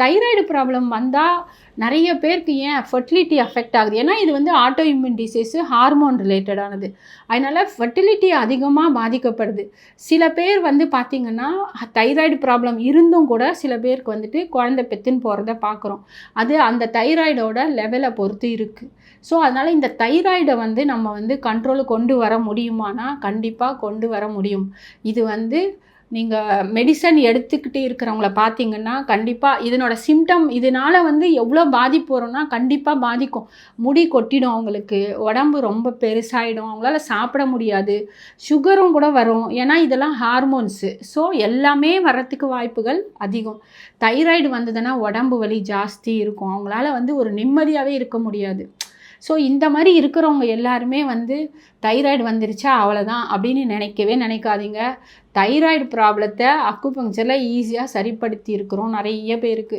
Thyroid problem வந்தால் நிறைய பேருக்கு ஏன் ஃபெர்டிலிட்டி அஃபெக்ட் ஆகுது? ஏன்னா இது வந்து ஆட்டோ இம்யூன் டிசீஸு, ஹார்மோன் ரிலேட்டடானது. அதனால் ஃபெர்டிலிட்டி அதிகமாக பாதிக்கப்படுது. சில பேர் வந்து பார்த்திங்கன்னா தைராய்டு ப்ராப்ளம் இருந்தும் கூட சில பேருக்கு வந்துட்டு குழந்தை பெற்றுன்னு போகிறத பார்க்குறோம். அது அந்த தைராய்டோட லெவலை பொறுத்து இருக்குது. ஸோ அதனால் இந்த தைராய்டை வந்து நம்ம வந்து கண்ட்ரோலுக்கு கொண்டு வர முடியுமானா கண்டிப்பாக கொண்டு வர முடியும். இது வந்து நீங்கள் மெடிசன் எடுத்துக்கிட்டு இருக்கிறவங்கள பார்த்தீங்கன்னா கண்டிப்பாக இதனோட சிம்டம் இதனால் வந்து எவ்வளோ பாதிப்பு வரும்னா கண்டிப்பாக பாதிக்கும். முடி கொட்டிடும், அவங்களுக்கு உடம்பு ரொம்ப பெருசாகிடும், அவங்களால சாப்பிட முடியாது, சுகரும் கூட வரும். ஏன்னா இதெல்லாம் ஹார்மோன்ஸு. ஸோ எல்லாமே வர்றதுக்கு வாய்ப்புகள் அதிகம். தைராய்டு வந்ததுன்னா உடம்பு வலி ஜாஸ்தி இருக்கும், அவங்களால வந்து ஒரு நிம்மதியாகவே இருக்க முடியாது. ஸோ இந்த மாதிரி இருக்கிறவங்க எல்லாருமே வந்து தைராய்டு வந்துருச்சா அவ்வளோதான் அப்படின்னு நினைக்கவே நினைக்காதீங்க. தைராய்டு ப்ராப்ளத்தை அக்குபங்க்சரில் ஈஸியாக சரிப்படுத்தி இருக்கிறோம் நிறைய பேருக்கு.